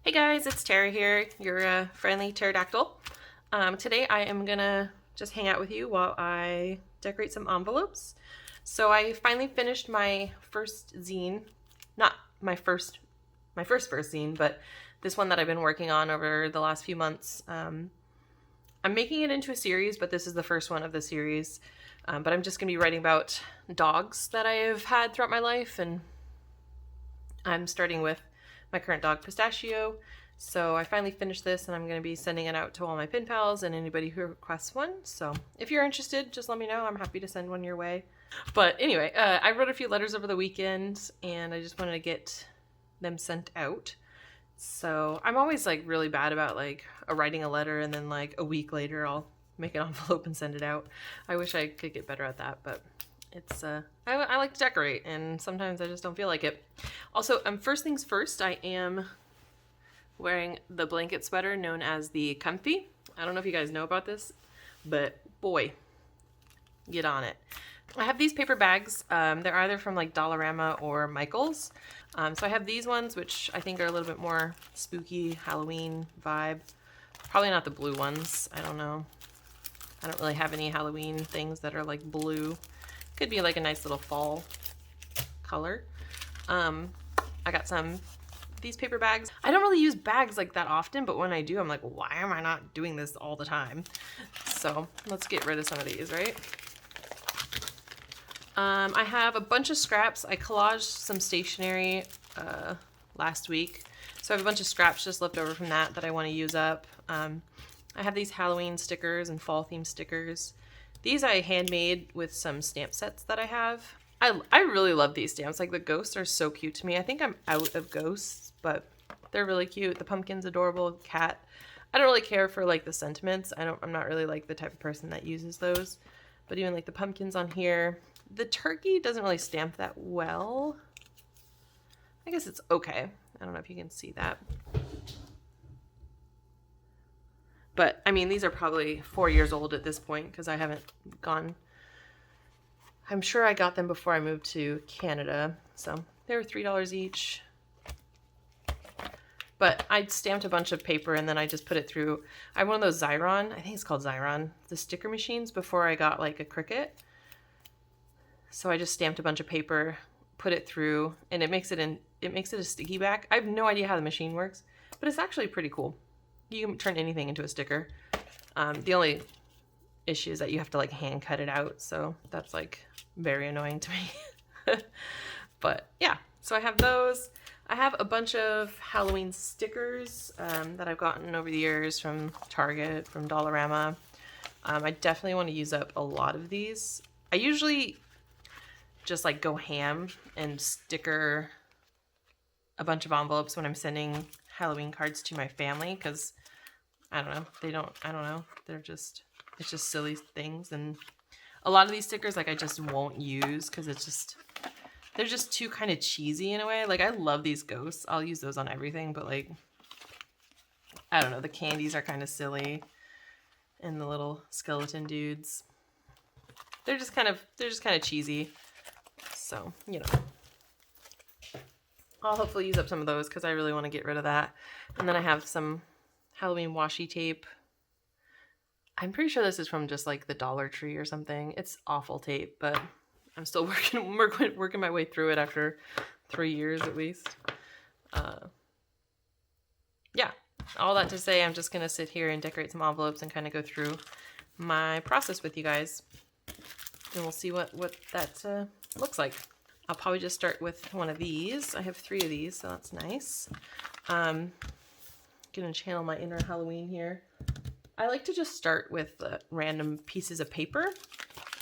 Hey guys, it's Tara here, your friendly pterodactyl. Today I am gonna just hang out with you while I decorate some envelopes. So I finally finished my first zine, not my first zine, but this one that I've been working on over the last few months. I'm making it into a series, but this is the first one of the series. But I'm just gonna be writing about dogs that I have had throughout my life, and I'm starting with my current dog, Pistachio. So I finally finished this and I'm going to be sending it out to all my pen pals and anybody who requests one. So if you're interested, just let me know. I'm happy to send one your way. But anyway, I wrote a few letters over the weekend and I just wanted to get them sent out. So I'm always like really bad about like writing a letter and then like a week later I'll make an envelope and send it out. I wish I could get better at that, but it's I like to decorate and sometimes I just don't feel like it. Also, first things first, I am wearing the blanket sweater known as the Comfy. I don't know if you guys know about this, but boy, get on it. I have these paper bags. They're either from like Dollarama or Michael's. So I have these ones, which I think are a little bit more spooky Halloween vibe. Probably not the blue ones. I don't know. I don't really have any Halloween things that are like blue. Could be like a nice little fall color. I got these paper bags. I don't really use bags like that often, but when I do, I'm like, why am I not doing this all the time? So let's get rid of some of these, right? I have a bunch of scraps. I collaged some stationery last week. So I have a bunch of scraps just left over from that I want to use up. I have these Halloween stickers and fall theme stickers. These I handmade with some stamp sets that I have. I really love these stamps. Like the ghosts are so cute to me. I think I'm out of ghosts, but they're really cute. The pumpkin's adorable. Cat. I don't really care for like the sentiments. I'm not really like the type of person that uses those. But even like the pumpkins on here. The turkey doesn't really stamp that well. I guess it's okay. I don't know if you can see that. But I mean, these are probably 4 years old at this point because I haven't gone. I'm sure I got them before I moved to Canada. So they were $3 each. But I stamped a bunch of paper and then I just put it through. I have one of those Xyron, I think it's called Xyron, the sticker machines before I got like a Cricut. So I just stamped a bunch of paper, put it through, and it makes it a sticky back. I have no idea how the machine works, but it's actually pretty cool. You can turn anything into a sticker. The only issue is that you have to like hand cut it out, so that's like very annoying to me. But yeah, so I have those. I have a bunch of Halloween stickers that I've gotten over the years from Target, from Dollarama. I definitely want to use up a lot of these. I usually just like go ham and sticker a bunch of envelopes when I'm sending Halloween cards to my family because I don't know. It's just silly things. And a lot of these stickers, like I just won't use because they're just too kind of cheesy in a way. Like I love these ghosts. I'll use those on everything, but like, I don't know. The candies are kind of silly. And the little skeleton dudes, they're just kind of cheesy. So, you know, I'll hopefully use up some of those because I really want to get rid of that. And then I have some Halloween washi tape. I'm pretty sure this is from just like the Dollar Tree or something. It's awful tape, but I'm still working my way through it after 3 years at least. Yeah, all that to say, I'm just going to sit here and decorate some envelopes and kind of go through my process with you guys. And we'll see what that looks like. I'll probably just start with one of these. I have 3 of these, so that's nice. Gonna channel my inner Halloween here. I like to just start with random pieces of paper.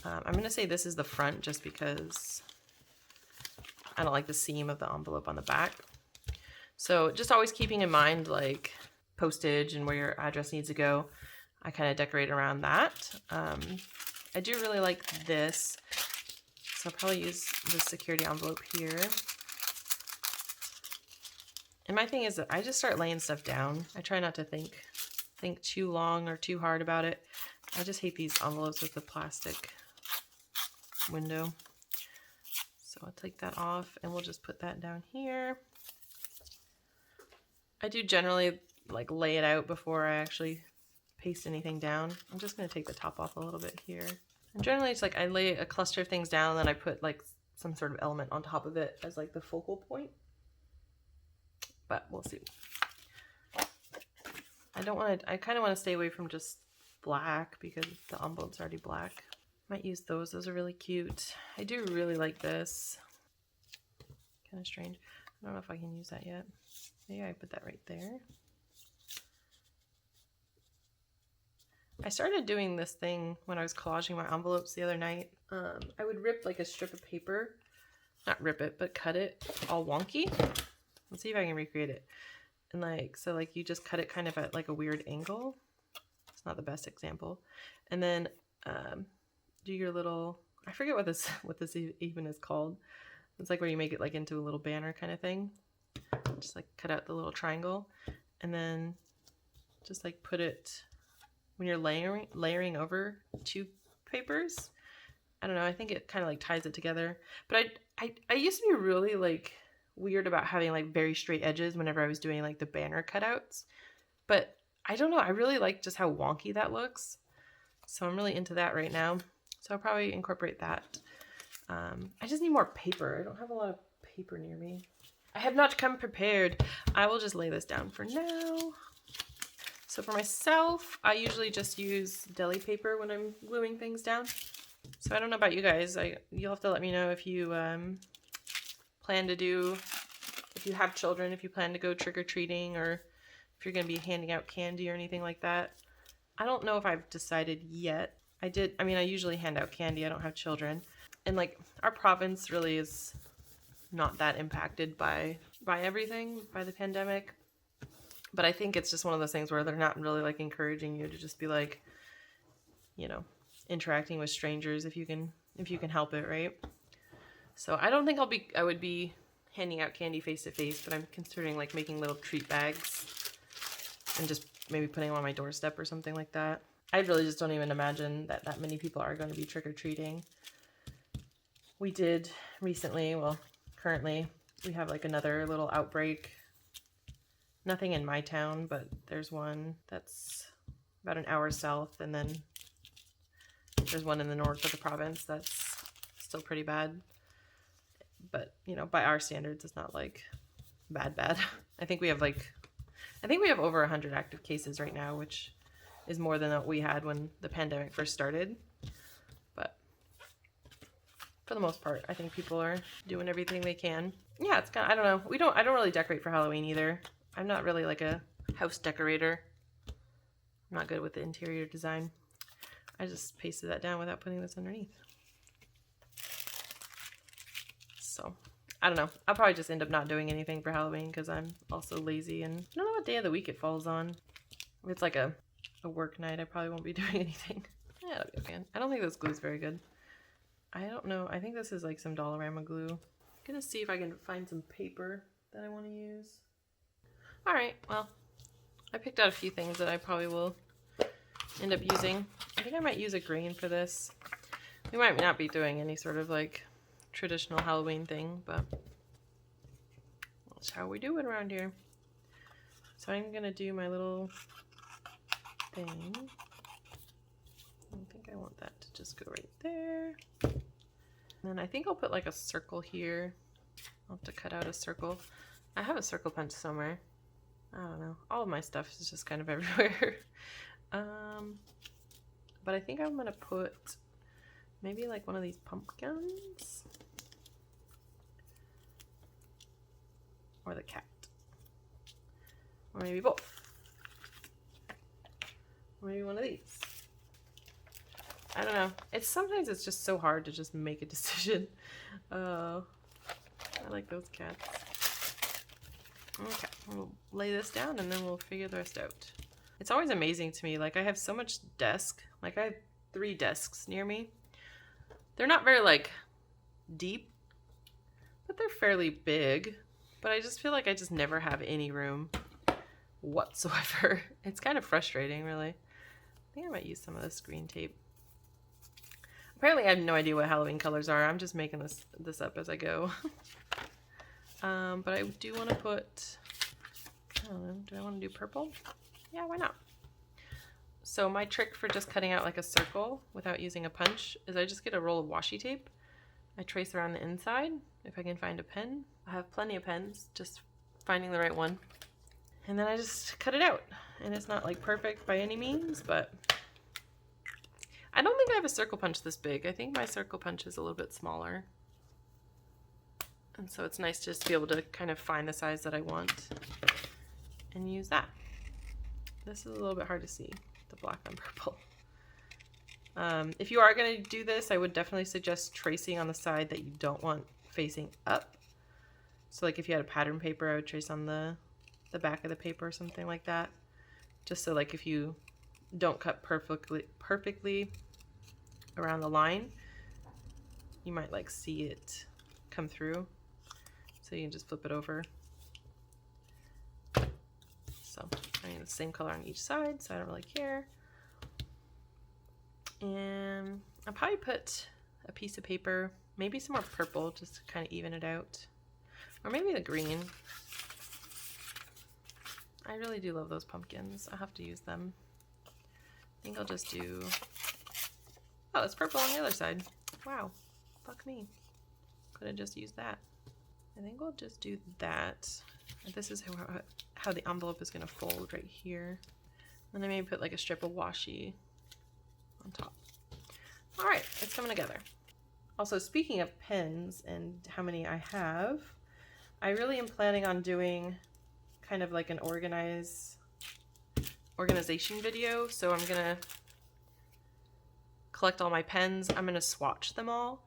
I'm gonna say this is the front just because I don't like the seam of the envelope on the back. So just always keeping in mind like postage and where your address needs to go. I kind of decorate around that. I do really like this. So I'll probably use the security envelope here. And my thing is that I just start laying stuff down. I try not to think too long or too hard about it. I just hate these envelopes with the plastic window. So I'll take that off and we'll just put that down here. I do generally like lay it out before I actually paste anything down. I'm just going to take the top off a little bit here. And generally it's like I lay a cluster of things down and then I put like some sort of element on top of it as like the focal point. But we'll see. I kind of want to stay away from just black because the envelope's already black. Might use those. Those are really cute. I do really like this. Kind of strange. I don't know if I can use that yet. Maybe I put that right there. I started doing this thing when I was collaging my envelopes the other night. I would rip like a strip of paper. Not rip it, but cut it all wonky. Let's see if I can recreate it. And like, so like you just cut it kind of at like a weird angle. It's not the best example. And then do your little, I forget what this even is called. It's like where you make it like into a little banner kind of thing. Just like cut out the little triangle and then just like put it when you're layering over two papers. I don't know, I think it kind of like ties it together. But I used to be really like weird about having like very straight edges whenever I was doing like the banner cutouts. But I don't know, I really like just how wonky that looks. So I'm really into that right now. So I'll probably incorporate that. I just need more paper. I don't have a lot of paper near me. I have not come prepared. I will just lay this down for now. So for myself, I usually just use deli paper when I'm gluing things down. So I don't know about you guys. You'll have to let me know if you plan to do, if you have children, if you plan to go trick-or-treating, or if you're going to be handing out candy or anything like that. I don't know if I've decided yet. I usually hand out candy. I don't have children. And like our province really is not that impacted by everything, by the pandemic. But I think it's just one of those things where they're not really like encouraging you to just be like, you know, interacting with strangers if you can help it, right? So I don't think I would be handing out candy face to face, but I'm considering like making little treat bags and just maybe putting them on my doorstep or something like that. I really just don't even imagine that many people are going to be trick-or-treating. We did recently, well, currently, we have like another little outbreak. Nothing in my town, but there's one that's about an hour south, and then there's one in the north of the province that's still pretty bad. But, you know, by our standards, it's not like bad. I think we have over 100 active cases right now, which is more than what we had when the pandemic first started. But for the most part, I think people are doing everything they can. Yeah, it's kind of, I don't know. I don't really decorate for Halloween either. I'm not really like a house decorator. I'm not good with the interior design. I just pasted that down without putting this underneath. So, I don't know. I'll probably just end up not doing anything for Halloween because I'm also lazy and I don't know what day of the week it falls on. If it's like a work night, I probably won't be doing anything. Yeah, it'll be okay. I don't think this glue is very good. I don't know. I think this is like some Dollarama glue. I'm gonna see if I can find some paper that I want to use. Alright, well, I picked out a few things that I probably will end up using. I think I might use a green for this. We might not be doing any sort of like traditional Halloween thing, but that's how we do it around here. So I'm gonna do my little thing. I think I want that to just go right there. And then I think I'll put like a circle here. I'll have to cut out a circle. I have a circle punch somewhere. I don't know. All of my stuff is just kind of everywhere. But I think I'm gonna put maybe like one of these pumpkins. Or the cat. Or maybe both. Or maybe one of these. I don't know. Sometimes it's just so hard to just make a decision. I like those cats. Okay, we'll lay this down and then we'll figure the rest out. It's always amazing to me. Like I have so much desk. Like I have 3 desks near me. They're not very like deep, but they're fairly big. But I just feel like I just never have any room whatsoever. It's kind of frustrating, really. I think I might use some of this green tape. Apparently I have no idea what Halloween colors are. I'm just making this up as I go. But I do want to put don't know, do I want to do purple? Yeah, why not? So my trick for just cutting out like a circle without using a punch is I just get a roll of washi tape. I trace around the inside if I can find a pen. I have plenty of pens, just finding the right one. And then I just cut it out. And it's not like perfect by any means, but I don't think I have a circle punch this big. I think my circle punch is a little bit smaller. And so it's nice just to be able to kind of find the size that I want and use that. This is a little bit hard to see, the black on purple. If you are going to do this, I would definitely suggest tracing on the side that you don't want facing up. So like if you had a pattern paper, I would trace on the back of the paper or something like that. Just so like if you don't cut perfectly around the line, you might like see it come through. So you can just flip it over. So I need the same color on each side, so I don't really care. And I'll probably put a piece of paper, maybe some more purple, just to kind of even it out. Or maybe the green. I really do love those pumpkins. I'll have to use them. I think I'll just do... Oh, it's purple on the other side. Wow. Fuck me. Could have just used that. I think we'll just do that. And this is how the envelope is going to fold right here. And then maybe put like a strip of washi on top. All right, it's coming together. Also, speaking of pens and how many I have, I really am planning on doing kind of like an organization video. So I'm gonna collect all my pens. I'm gonna swatch them all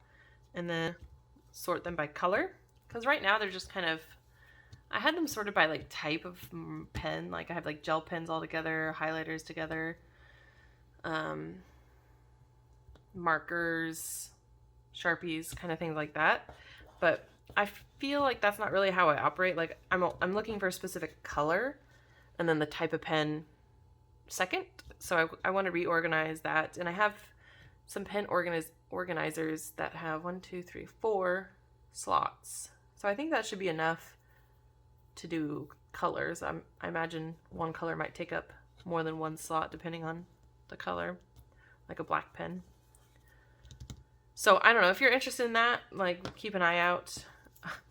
and then sort them by color. Because right now they're just kind of, I had them sorted by like type of pen. Like I have like gel pens all together, highlighters together, markers, Sharpies, kind of things like that. But I feel like that's not really how I operate. Like I'm looking for a specific color and then the type of pen second. So I want to reorganize that. And I have some pen organizers that have 4 slots. So I think that should be enough to do colors. I imagine one color might take up more than one slot depending on the color, like a black pen. So I don't know if you're interested in that, like keep an eye out.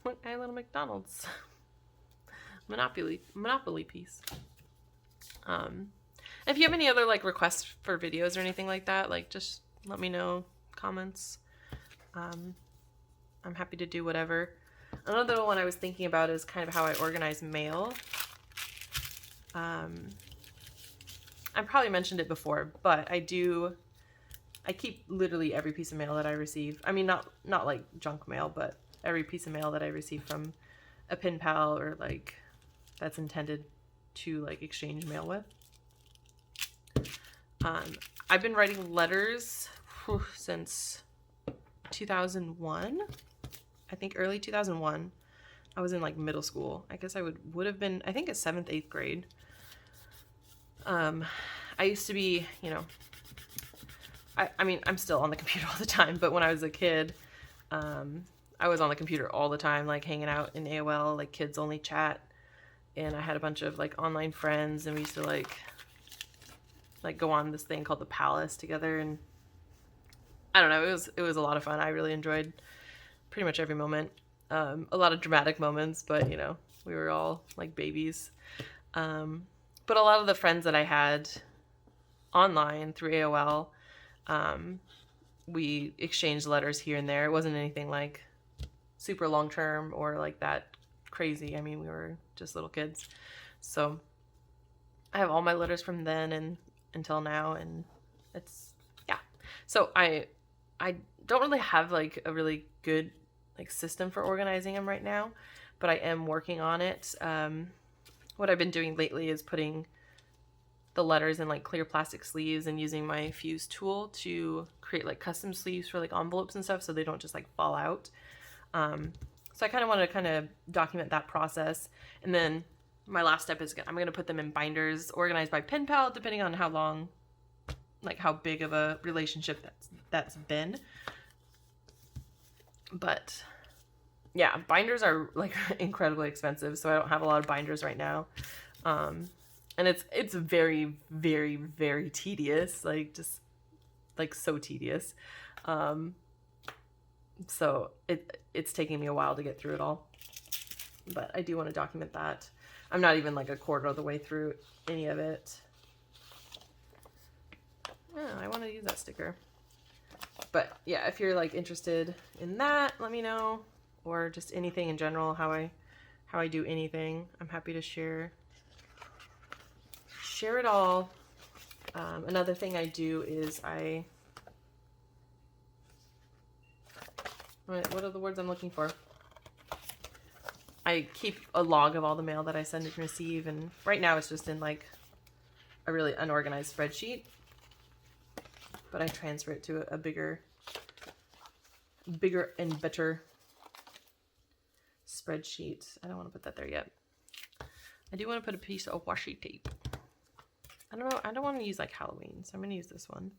Look, I little McDonald's Monopoly piece. If you have any other like requests for videos or anything like that, like just let me know, comments. I'm happy to do whatever. Another one I was thinking about is kind of how I organize mail. I probably mentioned it before, but I keep literally every piece of mail that I receive. I mean, not like junk mail, but every piece of mail that I receive from a pen pal or like that's intended to like exchange mail with. I've been writing letters since 2001. I think early 2001. I was in like middle school. I guess I would have been, I think, a 7th, 8th grade. I used to be, you know, I mean, I'm still on the computer all the time, but when I was a kid, I was on the computer all the time, like hanging out in AOL, like kids only chat. And I had a bunch of like online friends, and we used to like go on this thing called the Palace together. And I don't know, it was a lot of fun. I really enjoyed pretty much every moment. A lot of dramatic moments, but you know, we were all like babies. But a lot of the friends that I had online through AOL, we exchanged letters here and there. It wasn't anything like super long term or like that crazy. I mean, we were just little kids. So I have all my letters from then and until now, and it's, yeah. So I don't really have like a really good like system for organizing them right now, but I am working on it. What I've been doing lately is putting the letters in like clear plastic sleeves and using my fuse tool to create like custom sleeves for like envelopes and stuff so they don't just like fall out. So I kind of want to kind of document that process. And then my last step is I'm going to put them in binders organized by pen pal, depending on how long, like how big of a relationship that's been. But yeah, binders are like incredibly expensive, so I don't have a lot of binders right now. And it's very, very, very tedious, like just like so tedious. So it's taking me a while to get through it all, but I do want to document that. I'm not even like a quarter of the way through any of it. Oh, I want to use that sticker. But yeah, if you're like interested in that, let me know, or just anything in general, how I do anything. I'm happy to share it all. Another thing I do is what are the words I'm looking for? I keep a log of all the mail that I send and receive, and right now it's just in like a really unorganized spreadsheet, but I transfer it to a bigger and better spreadsheet. I don't want to put that there yet. I do want to put a piece of washi tape. I don't know. I don't want to use like Halloween, so I'm going to use this one.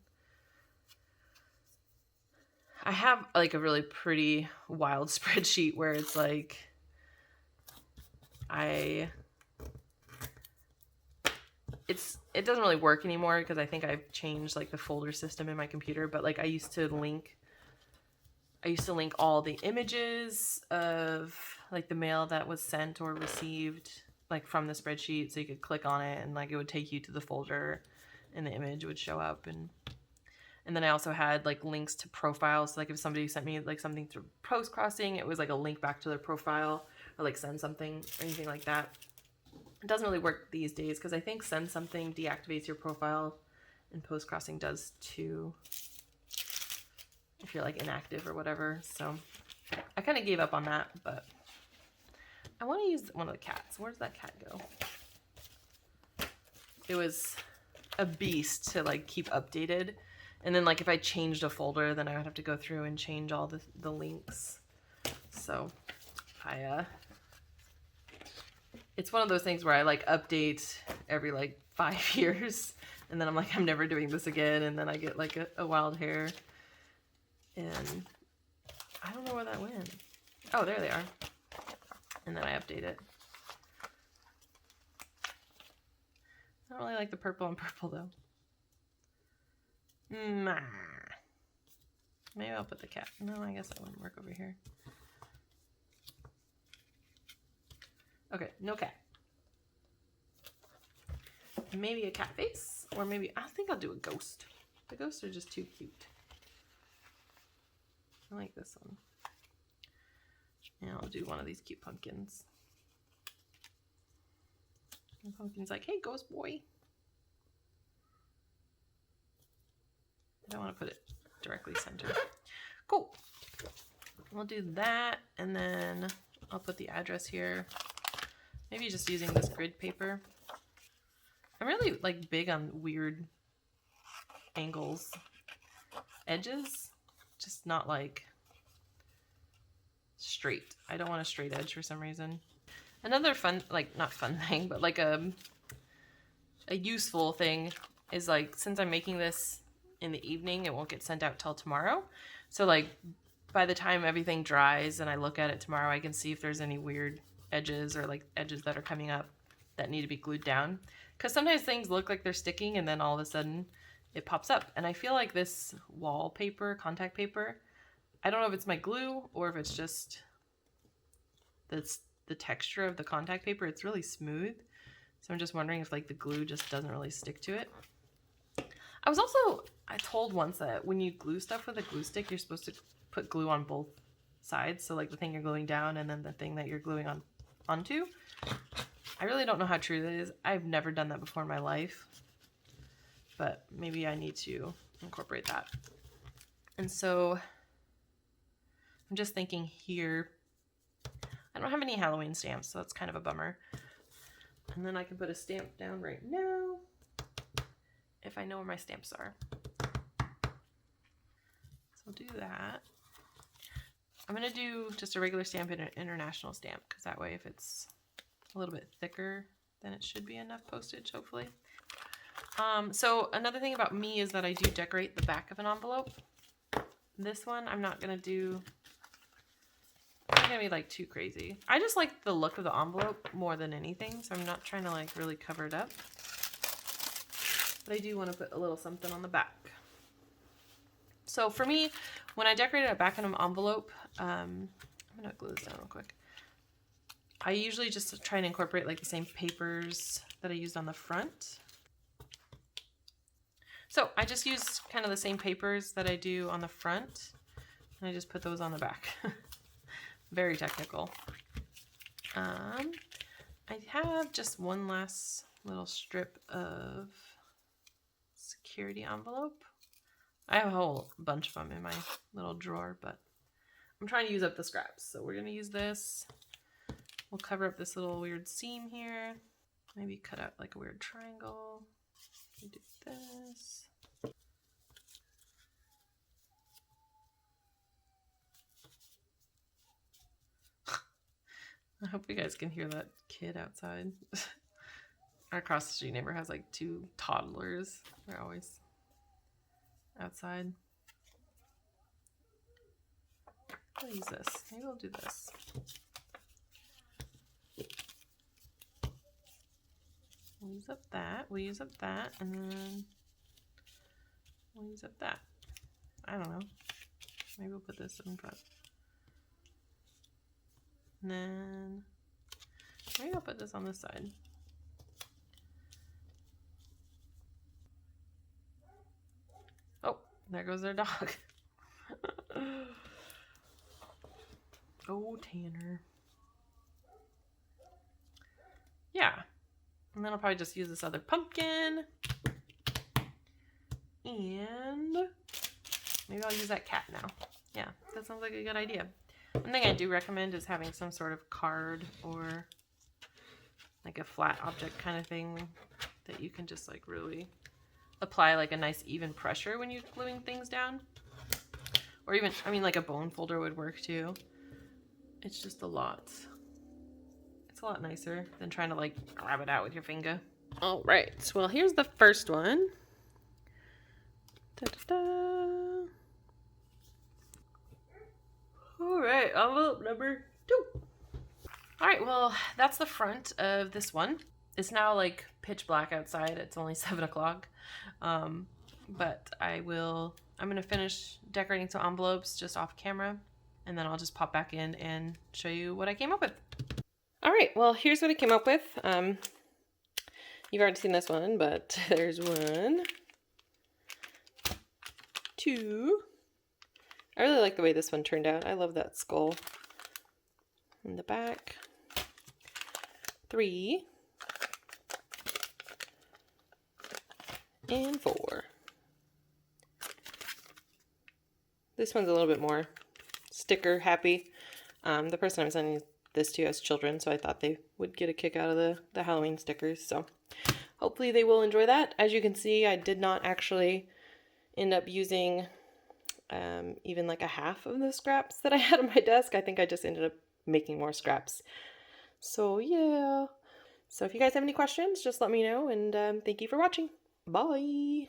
I have like a really pretty wild spreadsheet where it's like it doesn't really work anymore because I think I've changed like the folder system in my computer, but like I used to link all the images of like the mail that was sent or received like from the spreadsheet, so you could click on it and like it would take you to the folder and the image would show up. And then I also had like links to profiles. So, like if somebody sent me like something through post crossing, it was like a link back to their profile, or like send something or anything like that. It doesn't really work these days because I think send something deactivates your profile, and post crossing does too if you're like inactive or whatever. So I kind of gave up on that, but I want to use one of the cats. Where does that cat go? It was a beast to like keep updated. And then like if I changed a folder, then I would have to go through and change all the links. So it's one of those things where I like update every like 5 years, and then I'm like, I'm never doing this again, and then I get like a wild hair, and I don't know where that went. Oh, there they are. And then I update it. I don't really like the purple on purple though. Maybe I'll put the cat. No, I guess that wouldn't work over here. Okay, no cat. Maybe a cat face, or maybe I think I'll do a ghost. The ghosts are just too cute. I like this one. And I'll do one of these cute pumpkins. And the pumpkin's like, hey, ghost boy. I don't want to put it directly centered. Cool. We'll do that, and then I'll put the address here. Maybe just using this grid paper. I'm really like big on weird angles, edges, just not like straight. I don't want a straight edge for some reason. Another fun, like not fun thing, but like a useful thing is like, since I'm making this in the evening, it won't get sent out till tomorrow. So like by the time everything dries and I look at it tomorrow, I can see if there's any weird edges or like edges that are coming up that need to be glued down. Because sometimes things look like they're sticking and then all of a sudden it pops up. And I feel like this wallpaper, contact paper, I don't know if it's my glue or if it's just the texture of the contact paper. It's really smooth. So I'm just wondering if like the glue just doesn't really stick to it. I told once that when you glue stuff with a glue stick, you're supposed to put glue on both sides. So like the thing you're gluing down and then the thing that you're gluing onto. I really don't know how true that is. I've never done that before in my life, but maybe I need to incorporate that. And so I'm just thinking here, I don't have any Halloween stamps, so that's kind of a bummer. And then I can put a stamp down right now if I know where my stamps are. So I'll do that. I'm going to do just a regular stamp and an international stamp, because that way if it's a little bit thicker, then it should be enough postage, hopefully. So another thing about me is that I do decorate the back of an envelope. This one I'm not going to do gonna be like too crazy. I just like the look of the envelope more than anything, so I'm not trying to like really cover it up. But I do want to put a little something on the back. So for me, when I decorated a back of an envelope, I'm gonna glue this down real quick. I usually just try and incorporate like the same papers that I used on the front. So I just use kind of the same papers that I do on the front, and I just put those on the back. Very technical. I have just one last little strip of security envelope. I have a whole bunch of them in my little drawer, but I'm trying to use up the scraps. So we're going to use this. We'll cover up this little weird seam here. Maybe cut out like a weird triangle. Do this. I hope you guys can hear that kid outside. Our across the street neighbor has like 2 toddlers. They're always outside. I'll use this. Maybe we'll do this. We'll use up that. We'll use up that. And then we'll use up that. I don't know. Maybe we'll put this in front. And then maybe I'll put this on this side. Oh, there goes their dog. Oh, Tanner. Yeah. And then I'll probably just use this other pumpkin. And maybe I'll use that cat now. Yeah, that sounds like a good idea. One thing I do recommend is having some sort of card or like a flat object kind of thing that you can just like really apply like a nice even pressure when you're gluing things down. Or even, I mean, like a bone folder would work too. It's just a lot. It's a lot nicer than trying to like grab it out with your finger. All right, well, here's the first one. Da-da-da. All right, envelope number 2. All right, well, that's the front of this one. It's now like pitch black outside. It's only 7 o'clock. But I'm gonna finish decorating some envelopes just off camera, and then I'll just pop back in and show you what I came up with. All right, well, here's what I came up with. You've already seen this one, but there's 1, 2. I really like the way this one turned out. I love that skull in the back. 3. And 4. This one's a little bit more sticker happy. The person I'm sending this to has children, so I thought they would get a kick out of the Halloween stickers. So hopefully they will enjoy that. As you can see, I did not actually end up using even like a half of the scraps that I had on my desk. I think I just ended up making more scraps. So yeah. So if you guys have any questions, just let me know, and thank you for watching. Bye!